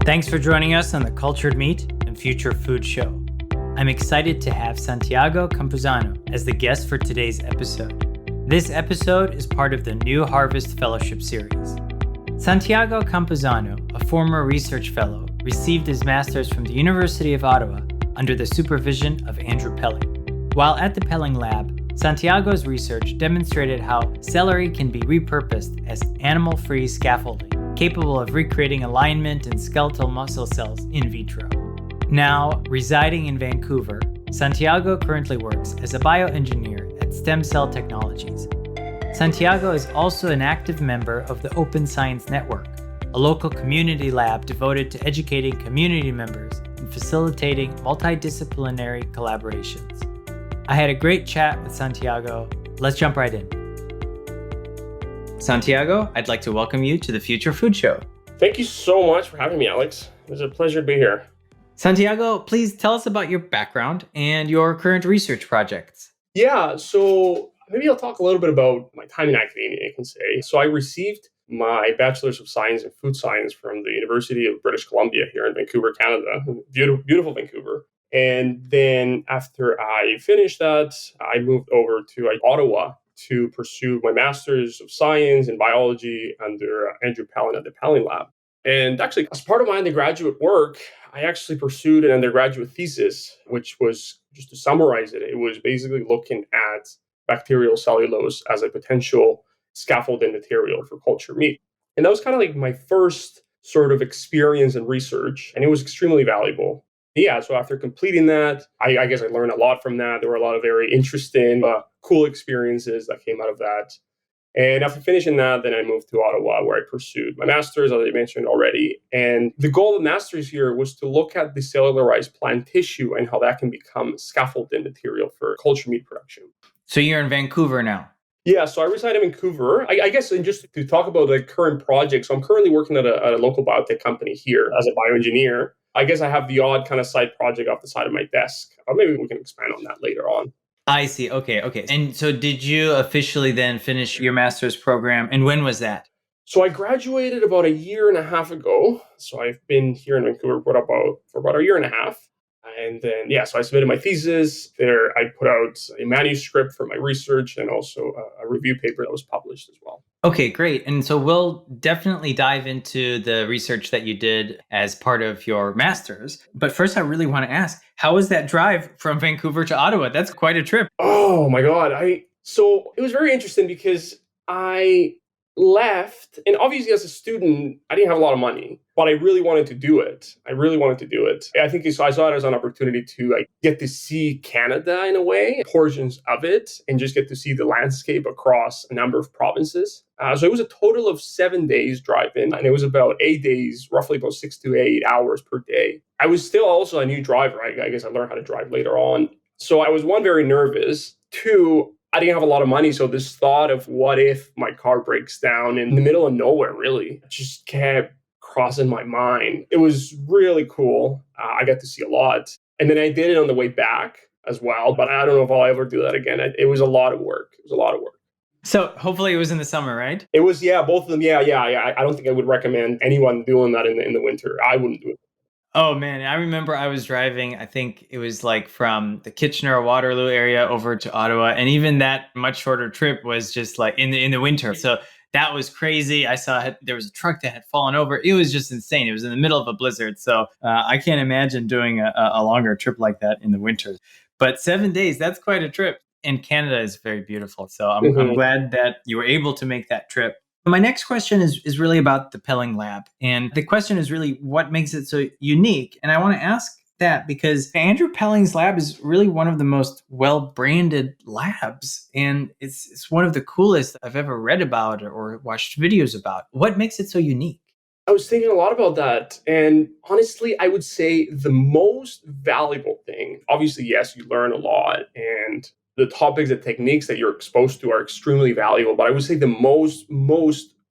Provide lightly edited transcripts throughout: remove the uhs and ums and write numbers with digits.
Thanks for joining us on the Cultured Meat and Future Food Show. I'm excited to have Santiago Campuzano as the guest for today's episode. This episode is part of the New Harvest Fellowship Series. Santiago Campuzano, a former research fellow, received his master's from the University of Ottawa under the supervision of Andrew Pelling. While at the Pelling Lab, Santiago's research demonstrated how celery can be repurposed as animal-free scaffolding, capable of recreating alignment and skeletal muscle cells in vitro. Now, residing in Vancouver, Santiago currently works as a bioengineer at STEMCELL Technologies. Santiago is also an active member of the Open Science Network, a local community lab devoted to educating community members and facilitating multidisciplinary collaborations. I had a great chat with Santiago. Let's jump right in. Santiago, I'd like to welcome you to the Future Food Show. Thank you so much for having me, Alex. It was a pleasure to be here. Santiago, please tell us about your background and your current research projects. Yeah, so maybe I'll talk a little bit about my time in academia, I can say. So I received my Bachelor's of Science in Food Science from the University of British Columbia here in Vancouver, Canada. Beautiful Vancouver. And then after I finished that, I moved over to Ottawa to pursue my Master's of Science in Biology under Andrew Pelling at the Pelling Lab. And actually, as part of my undergraduate work, I actually pursued an undergraduate thesis, which was, just to summarize it, it was basically looking at bacterial cellulose as a potential scaffolding material for cultured meat. And that was kind of like my first sort of experience in research, and it was extremely valuable. Yeah, so after completing that, I guess I learned a lot from that. There were a lot of very interesting, cool experiences that came out of that. And after finishing that, then I moved to Ottawa, where I pursued my master's, as I mentioned already. And the goal of the master's here was to look at the cellularized plant tissue and how that can become scaffolding material for cultured meat production. So you're in Vancouver now? Yeah, so I reside in Vancouver. I guess, and just to talk about the current project, so I'm currently working at a local biotech company here as a bioengineer. I guess I have the odd kind of side project off the side of my desk. Or maybe we can expand on that later on. I see. Okay. And so did you officially then finish your master's program? And when was that? So I graduated about a year and a half ago. So I've been here in Vancouver for about a year and a half. And then, so I submitted my thesis there. I put out a manuscript for my research and also a review paper that was published as well. Okay, great. And so we'll definitely dive into the research that you did as part of your master's. But first, I really want to ask, how was that drive from Vancouver to Ottawa? That's quite a trip. Oh my God. So it was very interesting because I left, and obviously as a student, I didn't have a lot of money, but I really wanted to do it. I think so I saw it as an opportunity to get to see Canada in a way, portions of it, and just get to see the landscape across a number of provinces. So it was a total of 7 days driving, and it was about 8 days, roughly about 6 to 8 hours per day. I was still also a new driver. I guess I learned how to drive later on. So I was, one, very nervous. Two, I didn't have a lot of money, so this thought of what if my car breaks down in the middle of nowhere really just kept crossing my mind. It was really cool. I got to see a lot. And then I did it on the way back as well, but I don't know if I'll ever do that again. It was a lot of work. So hopefully it was in the summer, right? It was, both of them. Yeah. I don't think I would recommend anyone doing that in the winter. I wouldn't do it. Oh man, I remember I was driving, I think it was like from the Kitchener-Waterloo area over to Ottawa. And even that much shorter trip was just like in the winter. So that was crazy. I saw there was a truck that had fallen over. It was just insane. It was in the middle of a blizzard. So I can't imagine doing a longer trip like that in the winter. But 7 days, that's quite a trip. And Canada is very beautiful. So I'm glad that you were able to make that trip. My next question is really about the Pelling Lab. And the question is really what makes it so unique? And I want to ask that because Andrewpellings Lab is really one of the most well-branded labs. And it's one of the coolest I've ever read about or watched videos about. What makes it so unique? I was thinking a lot about that. And honestly, I would say the most valuable thing, obviously, yes, you learn a lot. And the topics, the techniques that you're exposed to are extremely valuable. But I would say the most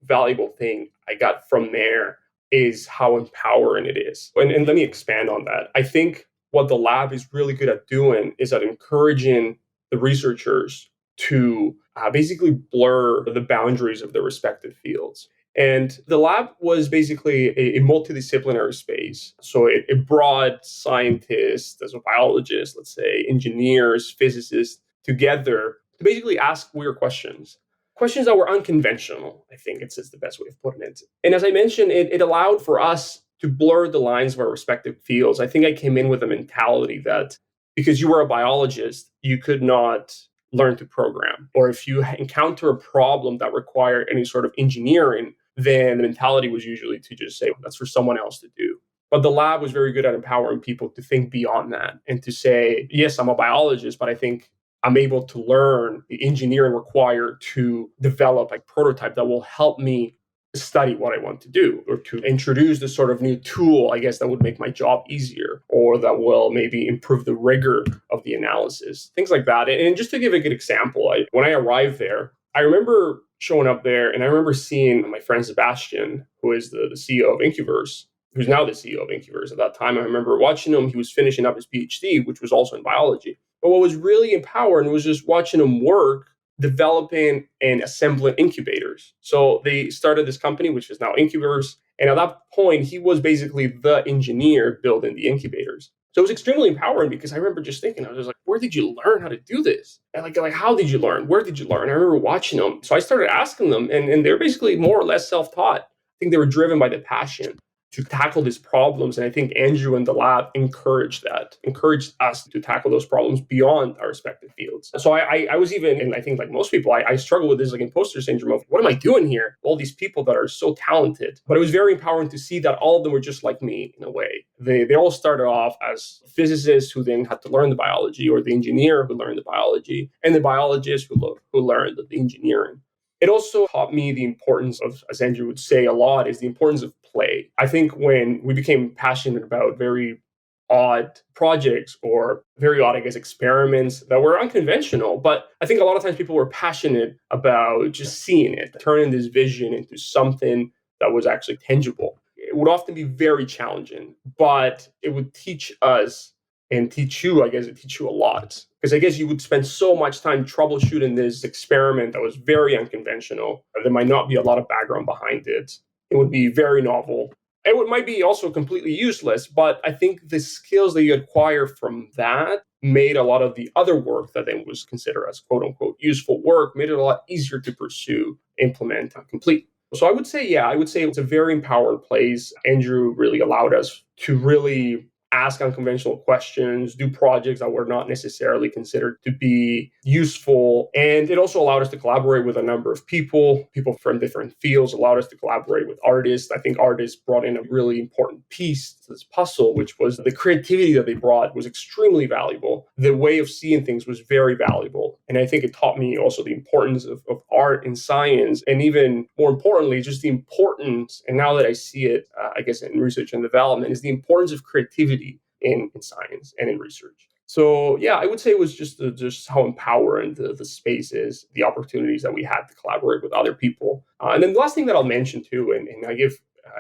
valuable thing I got from there is how empowering it is. And let me expand on that. I think what the lab is really good at doing is at encouraging the researchers to basically blur the boundaries of their respective fields. And the lab was basically a multidisciplinary space. So it brought scientists, as a biologist, let's say, engineers, physicists together to basically ask weird questions. Questions that were unconventional, I think it's the best way of putting it. And as I mentioned, it allowed for us to blur the lines of our respective fields. I think I came in with a mentality that because you were a biologist, you could not learn to program. Or if you encounter a problem that required any sort of engineering, then the mentality was usually to just say, well, that's for someone else to do. But the lab was very good at empowering people to think beyond that and to say, yes, I'm a biologist, but I think I'm able to learn the engineering required to develop a prototype that will help me study what I want to do, or to introduce this sort of new tool, I guess, that would make my job easier, or that will maybe improve the rigor of the analysis, things like that. And just to give a good example, when I arrived there, I remember showing up there and I remember seeing my friend Sebastian, who is the CEO of Incuverse, who's now the CEO of Incuverse. At that time, I remember watching him. He was finishing up his PhD, which was also in biology. But what was really empowering was just watching him work developing and assembling incubators. So they started this company, which is now Incuverse. And at that point, he was basically the engineer building the incubators. So it was extremely empowering because I remember just thinking, I was just like, where did you learn how to do this? And like how did you learn? Where did you learn? I remember watching them. So I started asking them, and they're basically more or less self-taught. I think they were driven by the passion to tackle these problems. And I think Andrew and the lab encouraged us to tackle those problems beyond our respective fields. So I was even, and I think like most people, I struggle with this like imposter syndrome of what am I doing here? All these people that are so talented. But it was very empowering to see that all of them were just like me in a way. They all started off as physicists who then had to learn the biology, or the engineer who learned the biology, and the biologist who learned the engineering. It also taught me the importance of, as Andrew would say a lot, is the importance of play. I think when we became passionate about very odd projects, or very odd, I guess, experiments that were unconventional, but I think a lot of times people were passionate about just seeing it, turning this vision into something that was actually tangible. It would often be very challenging, but it would teach us and teach you, I guess it teach you a lot. Because I guess you would spend so much time troubleshooting this experiment that was very unconventional. There might not be a lot of background behind it. It would be very novel. It might be also completely useless, but I think the skills that you acquire from that made a lot of the other work that then was considered as quote unquote useful work, made it a lot easier to pursue, implement, and complete. So I would say it's a very empowering place. Andrew really allowed us to really ask unconventional questions, do projects that were not necessarily considered to be useful. And it also allowed us to collaborate with a number of people from different fields, allowed us to collaborate with artists. I think artists brought in a really important piece to this puzzle, which was the creativity that they brought was extremely valuable. The way of seeing things was very valuable. And I think it taught me also the importance of art and science, and even more importantly, just the importance, and now that I see it, I guess in research and development, is the importance of creativity in science and in research. So yeah, I would say it was just how empowering the space is, the opportunities that we had to collaborate with other people. And then the last thing that I'll mention too, and I give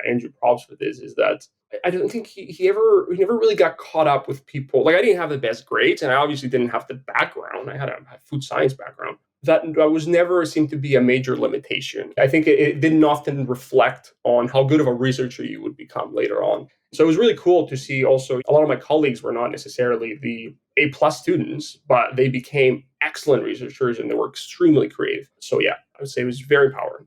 Andrew props for this, is that I don't think he never really got caught up with people. Like I didn't have the best grades, and I obviously didn't have the background. I had a food science background. That was never seemed to be a major limitation. I think it didn't often reflect on how good of a researcher you would become later on. So it was really cool to see also a lot of my colleagues were not necessarily the A+ students, but they became excellent researchers and they were extremely creative. So yeah, I would say it was very empowering.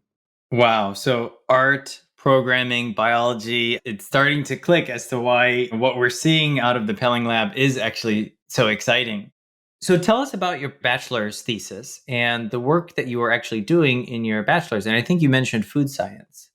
Wow. So art, programming, biology, it's starting to click as to why what we're seeing out of the Pelling Lab is actually so exciting. So tell us about your bachelor's thesis and the work that you were actually doing in your bachelor's. And I think you mentioned food science.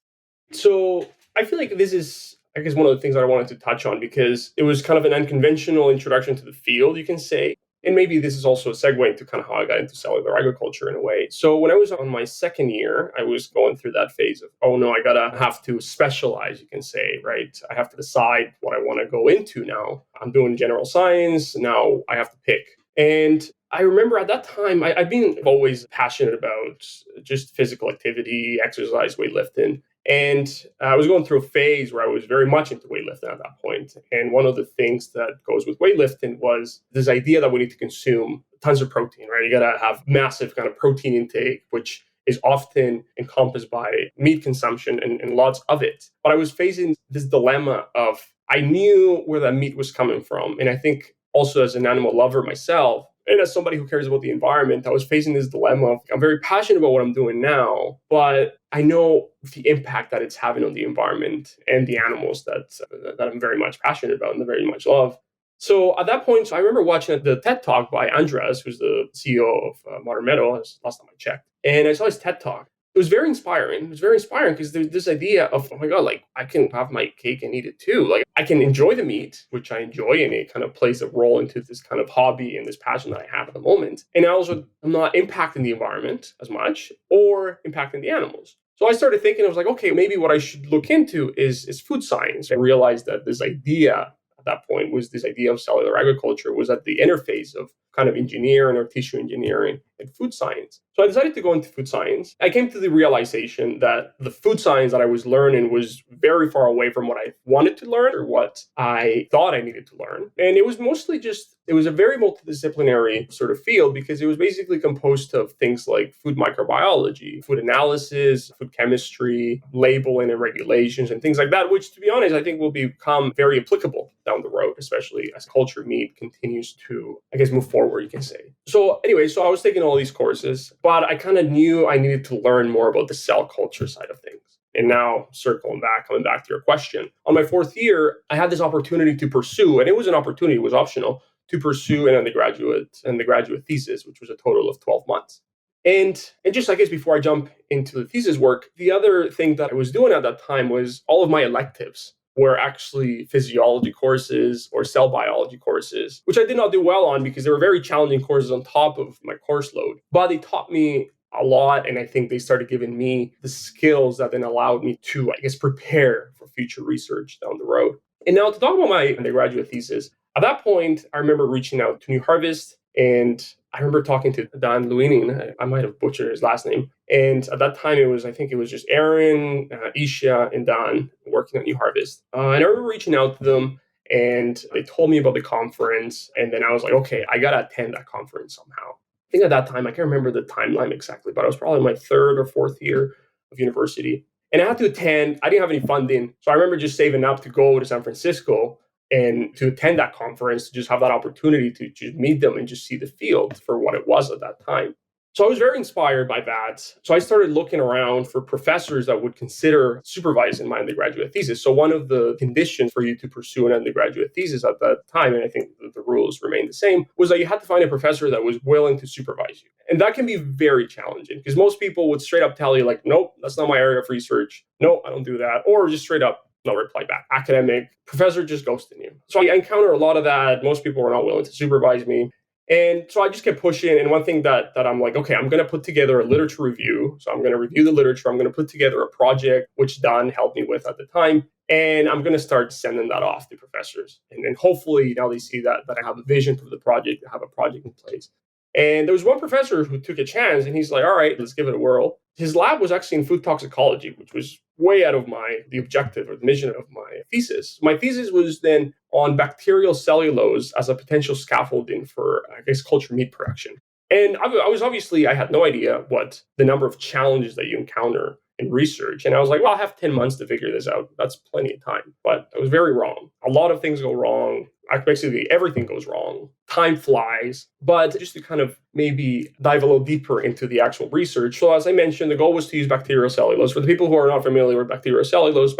So I feel like this is, I guess, one of the things that I wanted to touch on because it was kind of an unconventional introduction to the field, you can say. And maybe this is also a segue into kind of how I got into cellular agriculture in a way. So when I was on my second year, I was going through that phase of, oh no, I have to specialize, you can say, right? I have to decide what I want to go into now. I'm doing general science. Now I have to pick. And I remember at that time, I've been always passionate about just physical activity, exercise, weightlifting. And I was going through a phase where I was very much into weightlifting at that point. And one of the things that goes with weightlifting was this idea that we need to consume tons of protein, right? You got to have massive kind of protein intake, which is often encompassed by meat consumption and lots of it. But I was facing this dilemma of I knew where that meat was coming from. And I think also as an animal lover myself, and as somebody who cares about the environment, I was facing this dilemma of I'm very passionate about what I'm doing now, but I know the impact that it's having on the environment and the animals that I'm very much passionate about and very much love. So at that point, I remember watching the TED Talk by Andres, who's the CEO of Modern Meadow, last time I checked. And I saw his TED Talk. It was very inspiring. It was very inspiring because there's this idea of, oh my God, like I can have my cake and eat it too. Like I can enjoy the meat, which I enjoy, and it kind of plays a role into this kind of hobby and this passion that I have at the moment. And I also am not impacting the environment as much or impacting the animals. So I started thinking, I was like, okay, maybe what I should look into is food science. I realized that this idea at that point was this idea of cellular agriculture was at the interface of kind of engineering or tissue engineering and food science. So I decided to go into food science. I came to the realization that the food science that I was learning was very far away from what I wanted to learn or what I thought I needed to learn. And it was mostly it was a very multidisciplinary sort of field because it was basically composed of things like food microbiology, food analysis, food chemistry, labeling and regulations and things like that, which to be honest, I think will become very applicable down the road, especially as cultured meat continues to, I guess, move forward, you can say. So anyway, so I was taking all these courses, but I kind of knew I needed to learn more about the cell culture side of things. And now coming back to your question, on my fourth year, I had this opportunity to pursue, and it was an opportunity, it was optional, to pursue an undergraduate thesis, which was a total of 12 months. And just, I guess, before I jump into the thesis work, the other thing that I was doing at that time was all of my electives were actually physiology courses or cell biology courses, which I did not do well on because they were very challenging courses on top of my course load. But they taught me a lot, and I think they started giving me the skills that then allowed me to, I guess, prepare for future research down the road. And now to talk about my undergraduate thesis, at that point, I remember reaching out to New Harvest, and I remember talking to Dan Luinin. I might have butchered his last name. And at that time, I think it was just Aaron, Isha, and Dan working at New Harvest. And I remember reaching out to them, and they told me about the conference. And then I was like, okay, I got to attend that conference somehow. I think at that time, I can't remember the timeline exactly, but I was probably in my third or fourth year of university. And I had to attend. I didn't have any funding. So I remember just saving up to go to San Francisco and to attend that conference, to just have that opportunity to just meet them and just see the field for what it was at that time. So I was very inspired by that. So I started looking around for professors that would consider supervising my undergraduate thesis. So one of the conditions for you to pursue an undergraduate thesis at that time, and I think the rules remain the same, was that you had to find a professor that was willing to supervise you. And that can be very challenging because most people would straight up tell you like, nope, that's not my area of research. No, I don't do that. Or just straight up, no reply back. Academic, professor just ghosting you. So I encounter a lot of that. Most people were not willing to supervise me. And so I just kept pushing. And one thing that I'm like, okay, I'm going to put together a literature review. So I'm going to review the literature. I'm going to put together a project, which Don helped me with at the time. And I'm going to start sending that off to professors. And then hopefully now they see that I have a vision for the project, I have a project in place. And there was one professor who took a chance and he's like, all right, let's give it a whirl. His lab was actually in food toxicology, which was way out of the objective or the mission of my thesis. My thesis was then on bacterial cellulose as a potential scaffolding for, I guess, cultured meat production. And I had no idea what the number of challenges that you encounter in research. And I was like, well, I have 10 months to figure this out. That's plenty of time. But I was very wrong. A lot of things go wrong. Basically, everything goes wrong. Time flies. But just to kind of maybe dive a little deeper into the actual research. So as I mentioned, the goal was to use bacterial cellulose. For the people who are not familiar with bacterial cellulose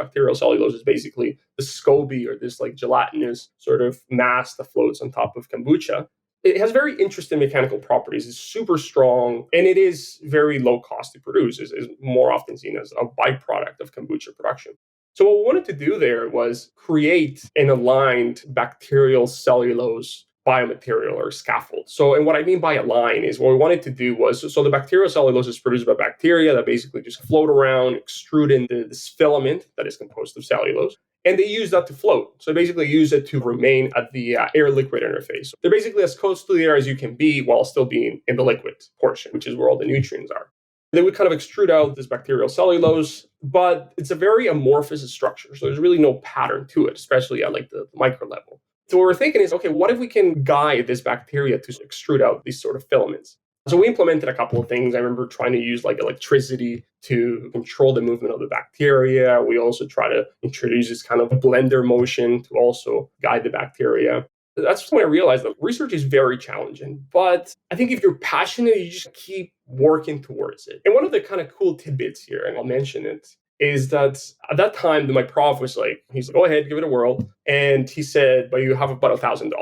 is basically the SCOBY or this like gelatinous sort of mass that floats on top of kombucha. It has very interesting mechanical properties. It's super strong, and it is very low cost to produce. Is more often seen as a byproduct of kombucha production. So what we wanted to do there was create an aligned bacterial cellulose biomaterial or scaffold. So, and what I mean by align is what we wanted to do was, so the bacterial cellulose is produced by bacteria that basically just float around, extrude into this filament that is composed of cellulose. And they use that to float. So they basically use it to remain at the air-liquid interface. They're basically as close to the air as you can be while still being in the liquid portion, which is where all the nutrients are. They would kind of extrude out this bacterial cellulose, but it's a very amorphous structure. So there's really no pattern to it, especially at like the micro level. So what we're thinking is, okay, what if we can guide this bacteria to extrude out these sort of filaments? So we implemented a couple of things. I remember trying to use like electricity to control the movement of the bacteria. We also try to introduce this kind of blender motion to also guide the bacteria. That's when I realized that research is very challenging. But I think if you're passionate, you just keep working towards it. And one of the kind of cool tidbits here, and I'll mention it, is that at that time, my prof was like, he's like, go ahead, give it a whirl. And he said, but you have about $1,000. And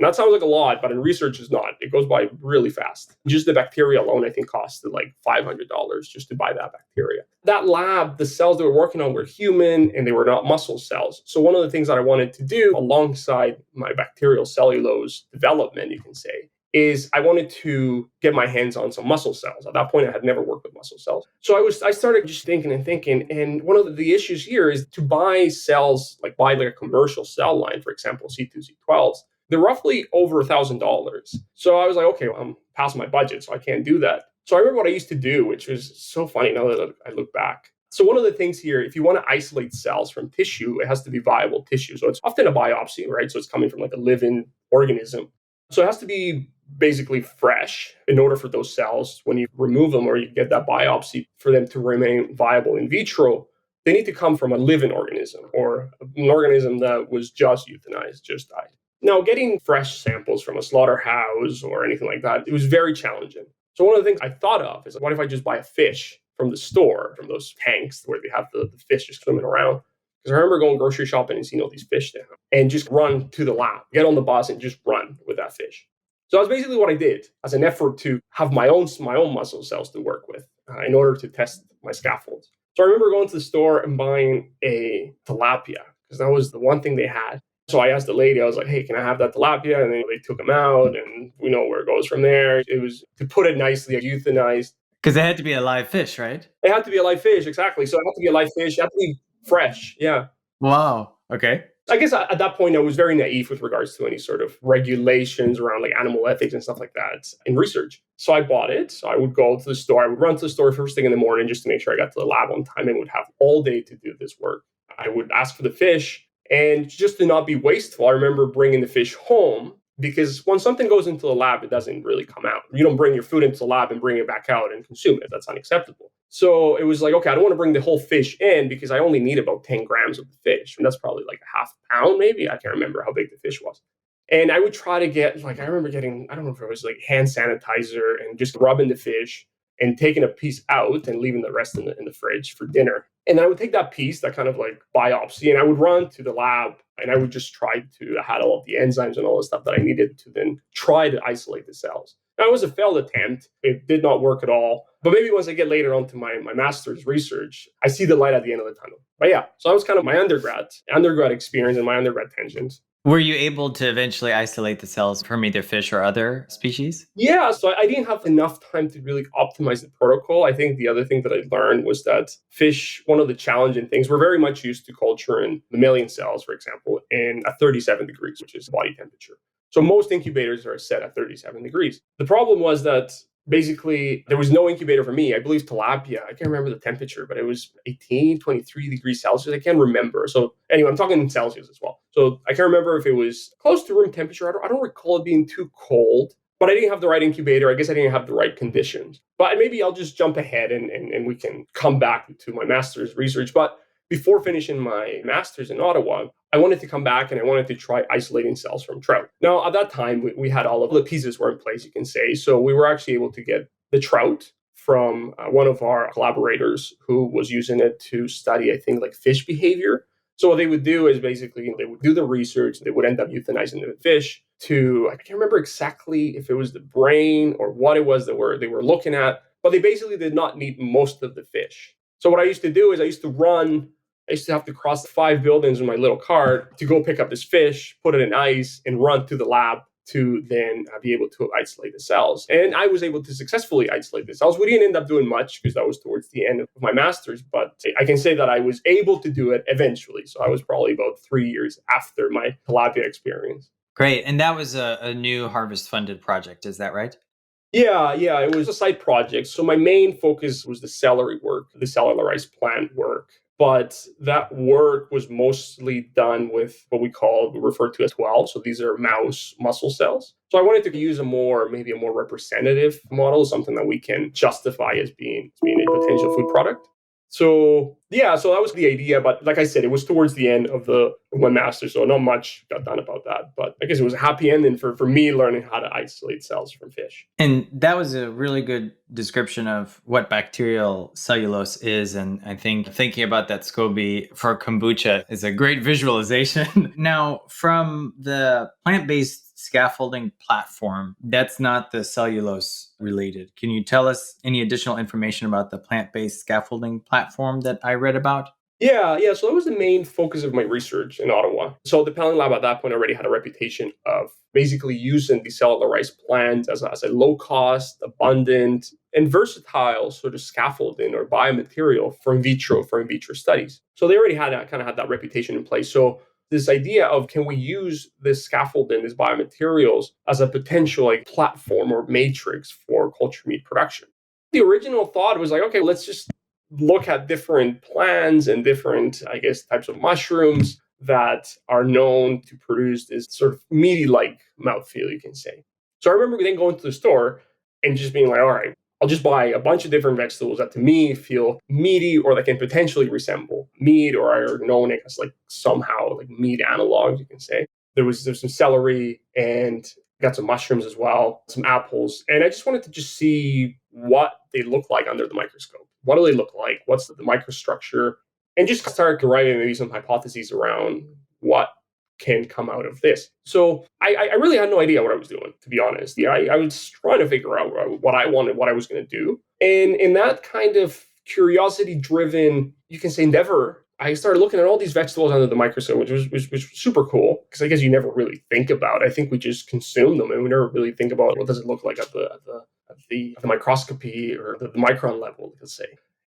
that sounds like a lot, but in research it's not. It goes by really fast. Just the bacteria alone, I think, costed like $500 just to buy that bacteria. That lab, the cells they were working on were human and they were not muscle cells. So one of the things that I wanted to do alongside my bacterial cellulose development, you can say, is I wanted to get my hands on some muscle cells. At that point, I had never worked with muscle cells. So I started just thinking. And one of the issues here is to buy cells, like buy like a commercial cell line, for example, C2, C12s, they're roughly over $1,000. So I was like, okay, well, I'm past my budget, so I can't do that. So I remember what I used to do, which was so funny now that I look back. So one of the things here, if you want to isolate cells from tissue, it has to be viable tissue. So it's often a biopsy, right? So it's coming from like a living organism. So it has to be basically fresh in order for those cells, when you remove them or you get that biopsy, for them to remain viable in vitro, they need to come from a living organism or an organism that was just euthanized, just died. Now, getting fresh samples from a slaughterhouse or anything like that, it was very challenging. So one of the things I thought of is, what if I just buy a fish from the store, from those tanks where they have the fish just swimming around? Because I remember going grocery shopping and seeing all these fish there and just run to the lab, get on the bus and just run with that fish. So that's basically what I did as an effort to have my own muscle cells to work with in order to test my scaffolds. So I remember going to the store and buying a tilapia because that was the one thing they had. So I asked the lady, I was like, hey, can I have that tilapia? And then they took them out and we know where it goes from there. It was, to put it nicely, euthanized. Because it had to be a live fish, right? It had to be a live fish, exactly. So it had to be a live fish. It had to be fresh, yeah. Wow. Okay. I guess at that point, I was very naive with regards to any sort of regulations around like animal ethics and stuff like that in research. So I bought it. So I would go to the store. I would run to the store first thing in the morning just to make sure I got to the lab on time and would have all day to do this work. I would ask for the fish. And just to not be wasteful, I remember bringing the fish home, because when something goes into the lab, it doesn't really come out. You don't bring your food into the lab and bring it back out and consume it. That's unacceptable. So it was like, okay, I don't want to bring the whole fish in because I only need about 10 grams of the fish. And that's probably like a half pound, maybe. I can't remember how big the fish was. And I would try to get, like, I remember getting, I don't know if it was like hand sanitizer and just rubbing the fish and taking a piece out and leaving the rest in the fridge for dinner. And I would take that piece, that kind of like biopsy, and I would run to the lab and I would just try to, I had all of the enzymes and all the stuff that I needed to then try to isolate the cells. Now, it was a failed attempt. It did not work at all. But maybe once I get later on to my master's research, I see the light at the end of the tunnel. But yeah, so that was kind of my undergrad experience and my undergrad tangents. Were you able to eventually isolate the cells from either fish or other species? Yeah, so I didn't have enough time to really optimize the protocol. I think the other thing that I learned was that fish, one of the challenging things, we're very much used to culturing mammalian cells, for example, in at 37 degrees, which is body temperature. So most incubators are set at 37 degrees. The problem was that basically there was no incubator for me. I believe tilapia, I can't remember the temperature, but it was 18, 23 degrees Celsius. I can't remember. So anyway, I'm talking in Celsius as well. So I can't remember if it was close to room temperature. I don't recall it being too cold, but I didn't have the right incubator. I guess I didn't have the right conditions. But maybe I'll just jump ahead and we can come back to my master's research. But before finishing my master's in Ottawa, I wanted to come back and I wanted to try isolating cells from trout. Now, at that time, we had all of the pieces were in place, you can say. So we were actually able to get the trout from one of our collaborators who was using it to study, I think, like fish behavior. So what they would do is basically they would do the research. They would end up euthanizing the fish to, I can't remember exactly if it was the brain or what it was that they were looking at, but they basically did not need most of the fish. So what I used to do is I used to have to cross 5 buildings with my little cart to go pick up this fish, put it in ice, and run to the lab to then be able to isolate the cells. And I was able to successfully isolate the cells. We didn't end up doing much because that was towards the end of my master's, but I can say that I was able to do it eventually. So I was probably about 3 years after my tilapia experience. Great. And that was a new Harvest funded project. Is that right? Yeah, it was a side project. So my main focus was the celery work, the cellularized plant work. But that work was mostly done with what we refer to as 12. So these are mouse muscle cells. So I wanted to use maybe a more representative model, something that we can justify as being a potential food product. So yeah, so that was the idea. But like I said, it was towards the end of my master, so not much got done about that. But I guess it was a happy ending for me learning how to isolate cells from fish. And that was a really good description of what bacterial cellulose is. And I think thinking about that SCOBY for kombucha is a great visualization. Now, from the plant-based scaffolding platform, that's not the cellulose related. Can you tell us any additional information about the plant-based scaffolding platform that I read about? Yeah. So that was the main focus of my research in Ottawa. So the Pelling Lab at that point already had a reputation of basically using decellularized plants as a low cost, abundant, and versatile sort of scaffolding or biomaterial for in vitro studies. So they already had that reputation in place. So this idea of can we use this scaffolding, these biomaterials as a potential like platform or matrix for culture meat production. The original thought was like, okay, let's just look at different plants and different, I guess, types of mushrooms that are known to produce this sort of meaty like mouthfeel, you can say. So I remember then going to the store and just being like, all right, I'll just buy a bunch of different vegetables that to me feel meaty or that can potentially resemble meat or are known as like somehow like meat analogs, you can say. There's some celery and got some mushrooms as well, some apples. And I just wanted to just see what they look like under the microscope. What do they look like? What's the microstructure? And just start deriving maybe some hypotheses around what can come out of this. So I really had no idea what I was doing, to be honest. Yeah, I was trying to figure out what I wanted, what I was going to do. And in that kind of curiosity driven, you can say, endeavor, I started looking at all these vegetables under the microscope, which was super cool because I guess you never really think about. I think we just consume them and we never really think about what does it look like at the microscopy or the micron level, let's say.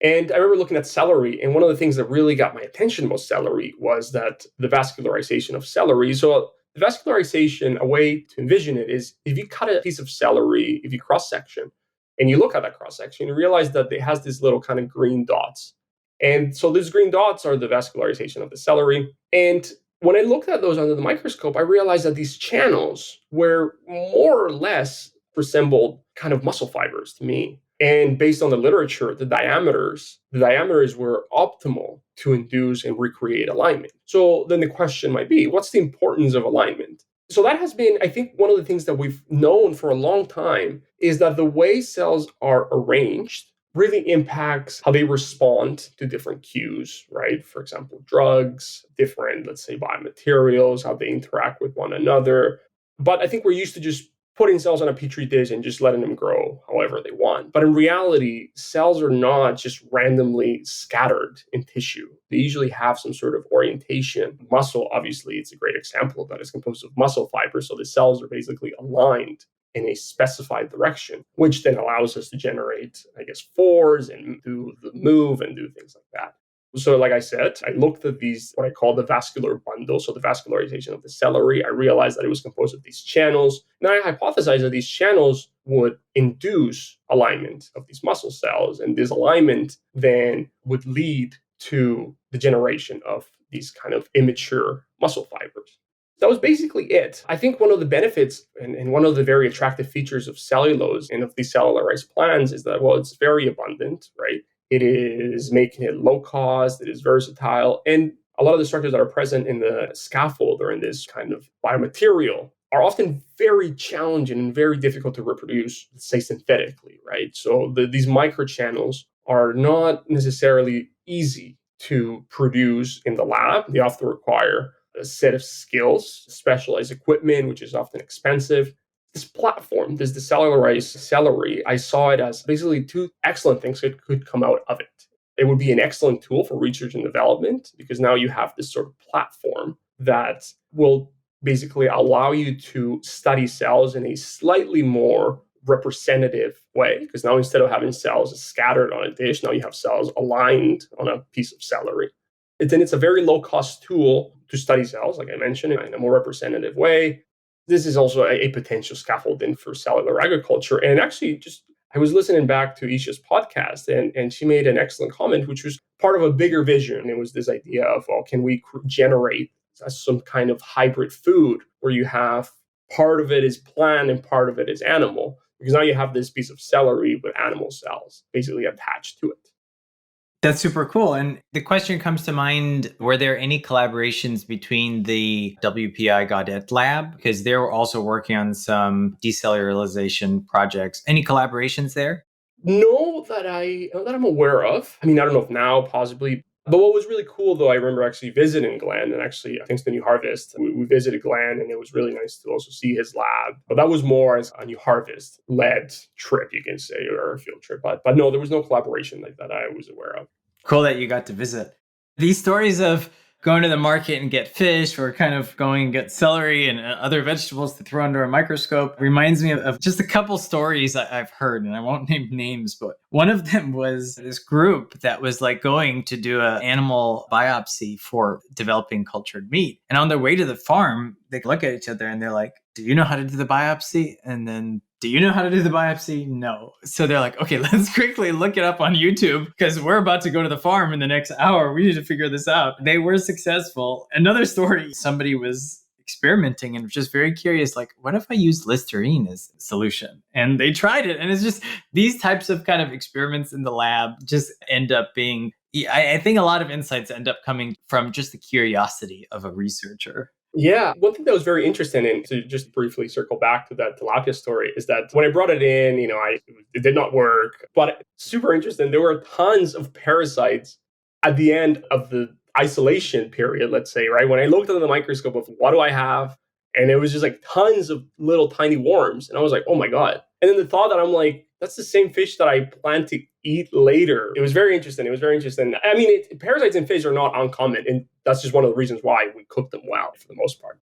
And I remember looking at celery, and one of the things that really got my attention about celery was that the vascularization of celery. So the vascularization, a way to envision it is if you cut a piece of celery, if you cross section, and you look at that cross section, you realize that it has these little kind of green dots. And so these green dots are the vascularization of the celery. And when I looked at those under the microscope, I realized that these channels were more or less resembled kind of muscle fibers to me. And based on the literature, the diameters were optimal to induce and recreate alignment. So then the question might be, what's the importance of alignment? So that has been, I think, one of the things that we've known for a long time is that the way cells are arranged really impacts how they respond to different cues, right? For example, drugs, different, let's say, biomaterials, how they interact with one another. But I think we're used to just putting cells on a petri dish and just letting them grow however they want. But in reality, cells are not just randomly scattered in tissue. They usually have some sort of orientation. Muscle, obviously, it's a great example of that. It's composed of muscle fibers. So the cells are basically aligned in a specified direction, which then allows us to generate, I guess, pores and do the move and do things like that. So, like I said, I looked at these, what I call the vascular bundle, so the vascularization of the celery. I realized that it was composed of these channels. And I hypothesized that these channels would induce alignment of these muscle cells. And this alignment then would lead to the generation of these kind of immature muscle fibers. That was basically it. I think one of the benefits and one of the very attractive features of cellulose and of these cellularized plants is that, well, it's very abundant, right? It is making it low cost, it is versatile, and a lot of the structures that are present in the scaffold or in this kind of biomaterial are often very challenging and very difficult to reproduce, let's say synthetically, right? So these microchannels are not necessarily easy to produce in the lab. They often require a set of skills, specialized equipment, which is often expensive. This platform, this decellularized celery, I saw it as basically two excellent things that could come out of it. It would be an excellent tool for research and development because now you have this sort of platform that will basically allow you to study cells in a slightly more representative way. Because now instead of having cells scattered on a dish, now you have cells aligned on a piece of celery. It's a very low cost tool to study cells, like I mentioned, in a more representative way. This is also a potential scaffolding for cellular agriculture. And actually, just I was listening back to Isha's podcast, and she made an excellent comment, which was part of a bigger vision. It was this idea of, well, can we generate some kind of hybrid food where you have part of it is plant and part of it is animal? Because now you have this piece of celery with animal cells basically attached to it. That's super cool. And the question comes to mind, were there any collaborations between the WPI Gaudet lab? Because they were also working on some decellularization projects. Any collaborations there? No, that I'm aware of. I mean, I don't know if now possibly. But what was really cool, though, I remember actually visiting Glenn, and actually, thanks to New Harvest, we visited Glenn, and it was really nice to also see his lab. But that was more as a New Harvest led trip, you can say, or a field trip. But no, there was no collaboration like that I was aware of. Cool that you got to visit. These stories of going to the market and get fish, or kind of going and get celery and other vegetables to throw under a microscope, reminds me of just a couple stories I've heard, and I won't name names, but one of them was this group that was like going to do an animal biopsy for developing cultured meat. And on their way to the farm, they look at each other and they're like, do you know how to do the biopsy? And then, do you know how to do the biopsy? No. So they're like, okay, let's quickly look it up on YouTube because we're about to go to the farm in the next hour. We need to figure this out. They were successful. Another story, somebody was experimenting and was just very curious, like, what if I use Listerine as a solution? And they tried it. And it's just these types of kind of experiments in the lab just end up being, I think a lot of insights end up coming from just the curiosity of a researcher. Yeah, one thing that was very interesting, and to just briefly circle back to that tilapia story, is that when I brought it in, it did not work. But super interesting, there were tons of parasites at the end of the isolation period, let's say, right? When I looked under the microscope of what do I have, and it was just like tons of little tiny worms. And I was like, oh my God. And then the thought that I'm like, that's the same fish that I plan to eat later. It was very interesting. I mean, parasites in fish are not uncommon. And that's just one of the reasons why we cook them well for the most part.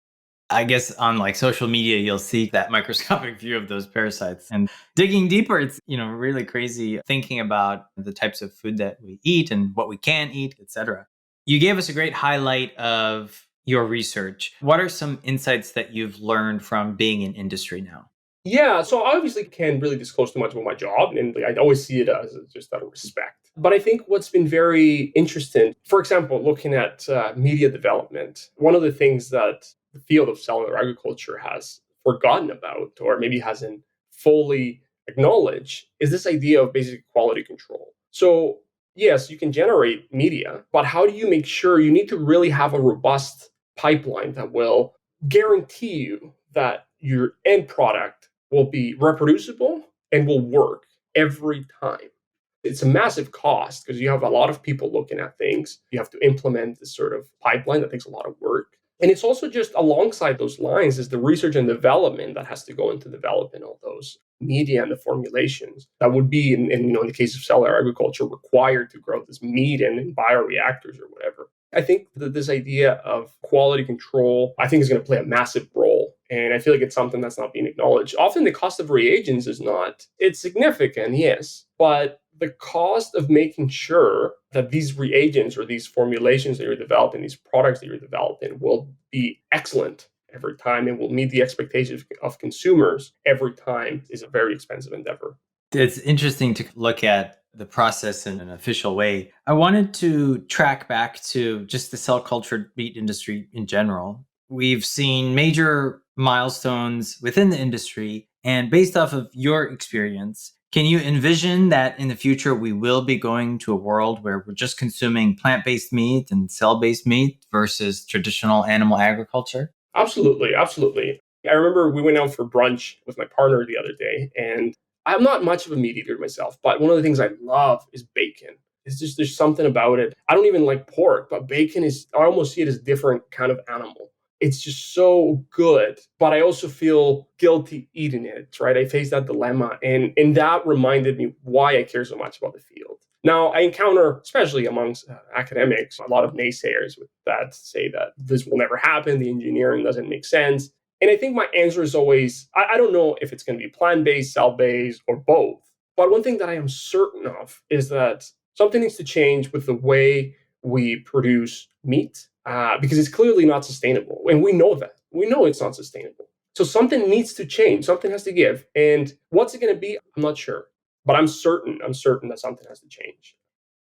I guess on like social media, you'll see that microscopic view of those parasites. And digging deeper, it's, really crazy thinking about the types of food that we eat and what we can eat, etc. You gave us a great highlight of your research. What are some insights that you've learned from being in industry now? Yeah, so I obviously can't really disclose too much about my job, and I always see it as just out of respect. But I think what's been very interesting, for example, looking at media development, one of the things that the field of cellular agriculture has forgotten about, or maybe hasn't fully acknowledged, is this idea of basic quality control. So yes, you can generate media, but how do you make sure you need to really have a robust pipeline that will guarantee you that your end product will be reproducible and will work every time? It's a massive cost because you have a lot of people looking at things. You have to implement this sort of pipeline that takes a lot of work. And it's also just alongside those lines is the research and development that has to go into developing all those media and the formulations that would be, in the case of cellular agriculture, required to grow this meat and in bioreactors or whatever. I think that this idea of quality control, I think, is going to play a massive role. And I feel like it's something that's not being acknowledged. Often the cost of reagents is not. It's significant, yes, but the cost of making sure that these reagents or these formulations that you're developing, these products that you're developing will be excellent every time and will meet the expectations of consumers every time is a very expensive endeavor. It's interesting to look at the process in an official way. I wanted to track back to just the cell cultured meat industry in general. We've seen major milestones within the industry, and based off of your experience, can you envision that in the future we will be going to a world where we're just consuming plant-based meat and cell-based meat versus traditional animal agriculture? Absolutely. I remember we went out for brunch with my partner the other day, and I'm not much of a meat eater myself, but one of the things I love is bacon. It's just, there's something about it. I don't even like pork, but bacon I almost see it as a different kind of animal. It's just so good, but I also feel guilty eating it, right? I face that dilemma, and that reminded me why I care so much about the field. Now, I encounter, especially amongst academics, a lot of naysayers with that say that this will never happen, the engineering doesn't make sense. And I think my answer is always, I don't know if it's going to be plant-based, cell-based, or both. But one thing that I am certain of is that something needs to change with the way we produce meat, because it's clearly not sustainable. And we know that. We know it's not sustainable. So something needs to change. Something has to give. And what's it going to be? I'm not sure. But I'm certain that something has to change.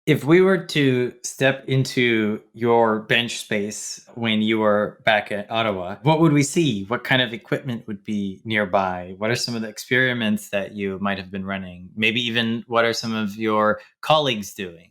If we were to step into your bench space when you were back at Ottawa, what would we see? What kind of equipment would be nearby? What are some of the experiments that you might have been running? Maybe even what are some of your colleagues doing?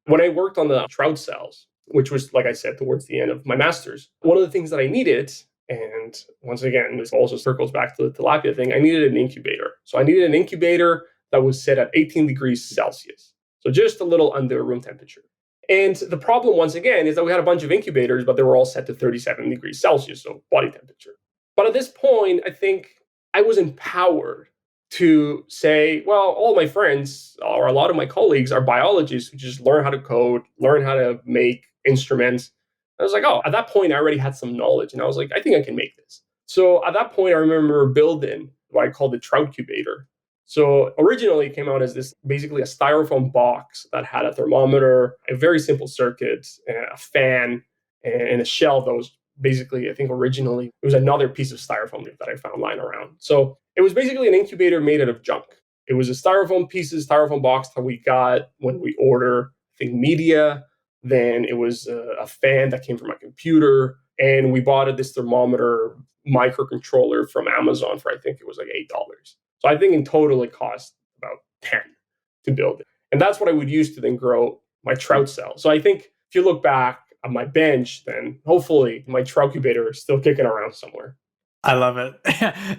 When I worked on the trout cells, which was, like I said, towards the end of my master's, one of the things that I needed, and once again, this also circles back to the tilapia thing, I needed an incubator. So I needed an incubator that was set at 18 degrees Celsius. So just a little under room temperature. And the problem, once again, is that we had a bunch of incubators, but they were all set to 37 degrees Celsius, so body temperature. But at this point, I think I was empowered to say, well, all my friends or a lot of my colleagues are biologists who just learn how to code, learn how to make instruments. I was like, oh, at that point, I already had some knowledge. And I was like, I think I can make this. So at that point, I remember building what I called the trout cubator. So originally it came out as this basically a styrofoam box that had a thermometer, a very simple circuit, a fan, and a shell that was basically, I think originally, it was another piece of styrofoam that I found lying around. So it was basically an incubator made out of junk. It was a styrofoam box that we got when we order, I think, media. Then it was a fan that came from my computer. And we bought this thermometer microcontroller from Amazon for, I think it was like $8. So I think in total it cost about 10 to build it. And that's what I would use to then grow my trout cell. So I think if you look back at my bench, then hopefully my trout cubator is still kicking around somewhere. I love it.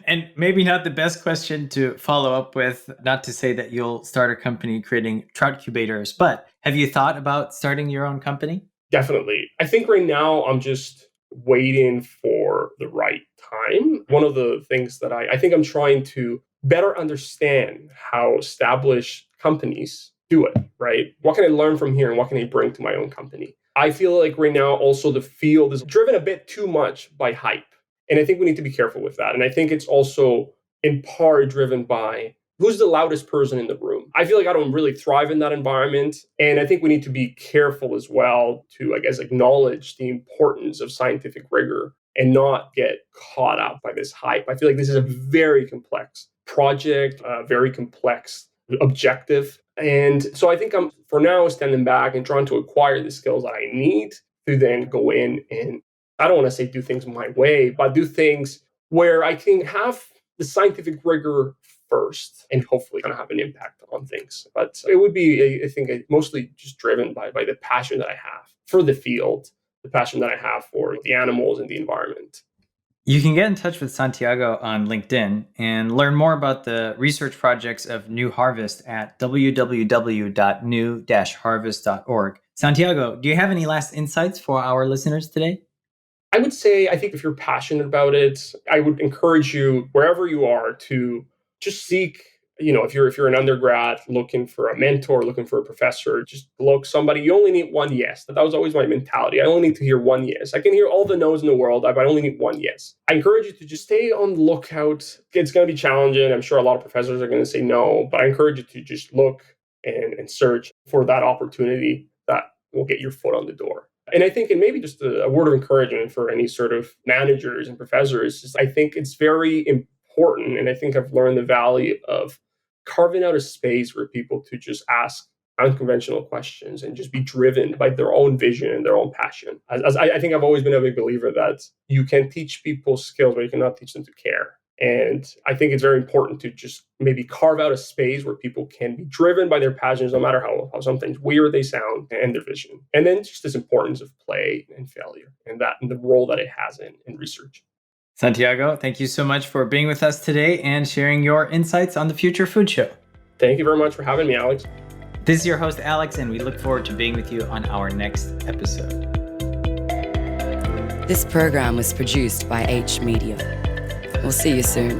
And maybe not the best question to follow up with, not to say that you'll start a company creating trout cubators, but have you thought about starting your own company? Definitely. I think right now I'm just waiting for the right time. One of the things that I think I'm trying to better understand how established companies do it, right? What can I learn from here and what can I bring to my own company? I feel like right now also the field is driven a bit too much by hype. And I think we need to be careful with that. And I think it's also in part driven by who's the loudest person in the room. I feel like I don't really thrive in that environment. And I think we need to be careful as well to, I guess, acknowledge the importance of scientific rigor and not get caught up by this hype. I feel like this is a very complex project, a very complex objective. And so I think I'm, for now, standing back and trying to acquire the skills that I need to then go in and, I don't want to say do things my way, but do things where I can have the scientific rigor first and hopefully going to have an impact on things. But it would be, I think, mostly just driven by the passion that I have for the field, the passion that I have for the animals and the environment. You can get in touch with Santiago on LinkedIn and learn more about the research projects of New Harvest at www.new-harvest.org. Santiago, do you have any last insights for our listeners today? I would say, I think if you're passionate about it, I would encourage you, wherever you are, to just seek, if you're an undergrad looking for a mentor, looking for a professor, just look somebody. You only need one yes. That was always my mentality. I only need to hear one yes. I can hear all the no's in the world, but I only need one yes. I encourage you to just stay on the lookout. It's going to be challenging. I'm sure a lot of professors are going to say no, but I encourage you to just look and search for that opportunity that will get your foot on the door. And I think, and maybe just a word of encouragement for any sort of managers and professors, is I think it's very important, and I think I've learned the value of carving out a space for people to just ask unconventional questions and just be driven by their own vision and their own passion. As I think I've always been a big believer that you can teach people skills, but you cannot teach them to care. And I think it's very important to just maybe carve out a space where people can be driven by their passions, no matter how sometimes weird they sound, and their vision. And then just this importance of play and failure and the role that it has in research. Santiago, thank you so much for being with us today and sharing your insights on the Future Food Show. Thank you very much for having me, Alex. This is your host, Alex, and we look forward to being with you on our next episode. This program was produced by H Media. We'll see you soon.